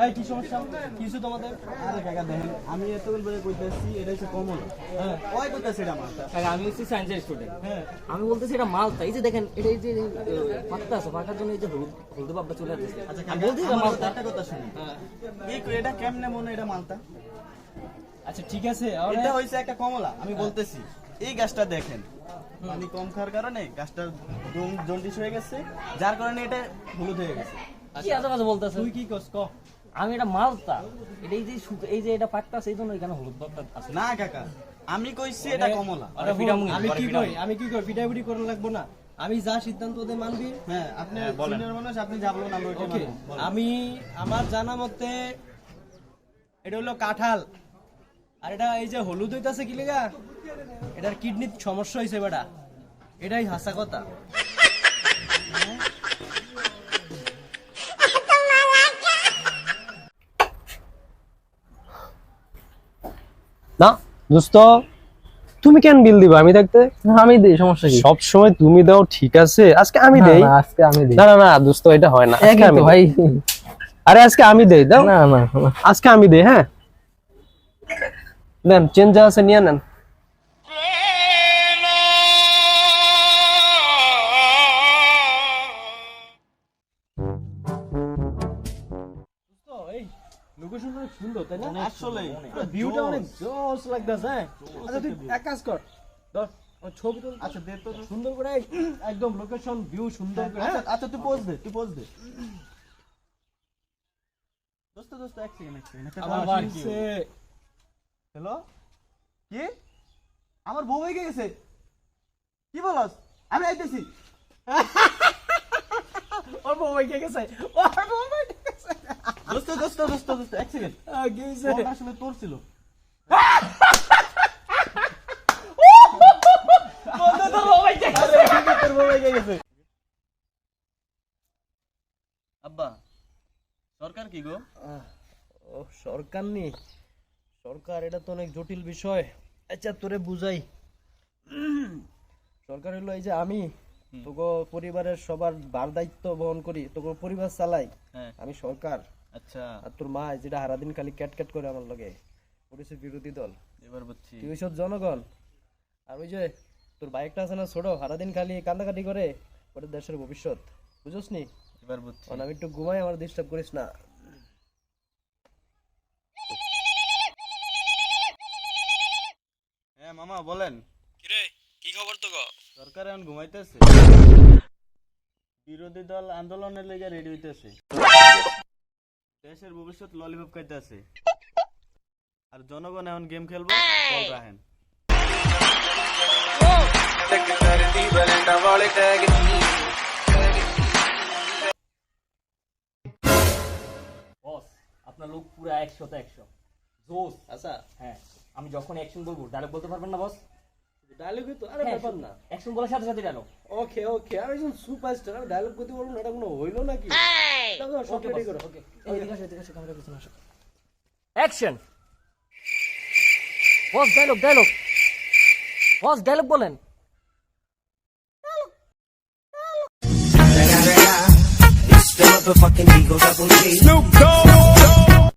এই কি সমস্যা কিছু তোমাদের? আরে কাকা দেখেন, আমি এতক্ষণ ধরে কইতেছি এটা হচ্ছে কমল। হ্যাঁ ওই কইতেছে এটা মালটা। কাকা আমি হচ্ছি সায়েন্সের স্টুডেন্ট। হ্যাঁ আমি বলতেছি এটা মালটা। এই যে দেখেন এটা এই যে পাত্তা আছে, পাকার জন্য এই যে হলুদ বাবটা চলে আসছে। আচ্ছা আমি বলছি এটা মালটা। একটা কথা শুনি, এই এটা কেমনে মনে এটা মালটা? আচ্ছা ঠিক আছে, এটা হইছে একটা কমলা। আমি বলতেছি এই গাছটা দেখেন, পানি কম খাওয়ার কারণে গাছটা জন্ডিস হয়ে গেছে, যার কারণে এটা হলুদ হয়ে গেছে। কি আজে বাজে বলতেছ? তুই কি কস ক? আমি এটা মালটা। এটা এই যে এটা পাত্তা আছে, এই জন্য এখানে হলুদ বাবটা আছে। না কাকা, আমি কইছি এটা কমলা। আমি কি কই পিটাপিটি করা লাগবো না। আমি যা সিদ্ধান্ত ওদের মানবি। হ্যাঁ আপনি সিনিয়র মানুষ, আপনি যা বলবেন আমরা ওইটাই ওকে, মানব। আমি আমার জানা মতে এটা হলো কাঁঠাল, আর এটা এই যে হলুদ হইতাছে কি লাগা, এটার কিডনির সমস্যা হয়েছে বেটা, এটাই হাসা কথা। না দোস্ত, তুমি কেন বিল দিবা? আমি থাকতে আমি দেই, সমস্যা কি? সব সময় তুমি দাও, ঠিক আছে আজকে আমি দেই। আজকে আমি দেই। না না না দোস্ত, এটা হয় না। আজকে আমি ভাই, আরে আজকে আমি দেই, দাও না না আজকে আমি দেই। হ্যাঁ নেন, চেঞ্জ যা আছে নিয়ে নেন। লোকেশনটা অনেক সুন্দর, তাই না? আসলে ভিউটা অনেক জোস লাগতেছে। আচ্ছা তুই এক কাজ কর, ধর আমার ছবি তুল। আচ্ছা দে তো। সুন্দর করে একদম লোকেশন ভিউ সুন্দর করে। আচ্ছা আচ্ছা তুই পোজ দে, তুই পোজ দে। দোস্ত দোস্ত এক সেকেন্ড একটা আবার কথা কি? শুনছে। হ্যালো, কি আমার বউ হয়ে গেছে? কি বলস? আমি আইতেছি। ওর বউ হয়ে গেছে, ওর বউ হয়ে গেছে। দোস্ত দোস্ত দোস্ত দোস্ত এক সেকেন্ড, কি হইছে? ফোন আসলে তোর ছিল। তোর বউ হয়ে গেছে। তোর বউ হয়ে গেছে। আব্বা সরকার কি গো? ও সরকার নেই, সরকার এটা তো অনেক জটিল বিষয়। আচ্ছা তোরে বুঝাই। সরকার হলো এই যে আমি তোকে পরিবারের সবার ভার দায়িত্ব বহন করি, তোকে পরিবার চালাই, আমি সরকার। আচ্ছা আর তোর মা যেটা সারাদিন খালি ক্যাট ক্যাট করে আমার লগে, ওটা বিরোধী দল। এবার বুঝছি। তুই ওইসব জনগণ। আর ওই যে তোর বাইকটা আছে না ছোট, সারাদিন খালি কান্দাকাটি করে, ওটা দেশের ভবিষ্যৎ, বুঝছ নি? এবার বুঝছি। আমি একটু ঘুমাই, আমার ডিস্টার্ব করিস না। হ্যাঁ মামা বলেন। কিরে কি খবর তো গো? সরকার এখন ঘুমাইতেছে, বিরোধী দল আন্দোলনের লেগে রেডি হইতেছে, দেশের ভবিষ্যৎ ললিপপ খাইতেছে, আর জনগণ এখন গেম খেলবো। বল রাহেন। বস আপনার লোক পুরো 100তে 100 জোস। আচ্ছা হ্যাঁ আমি যখন অ্যাকশন বলবো ডায়লগ বলতে পারবেন না বস? ডায়লগ তো আরে ব্যাপার না, অ্যাকশন বলার সাথে সাথে ডায়লগ। ওকে ওকে, আমি একজন সুপারস্টার, আমি ডায়লগ করতে বলবো না, এটা কোনো হইলো নাকি? সব রেডি করো। ওকে এদিকে আসো ক্যামেরা পিছনে আসো। অ্যাকশন। বস ডায়লগ ডায়লগ, বস ডায়লগ বলেন। It's the motherfucking Eagle Double G. Snoop Dogg.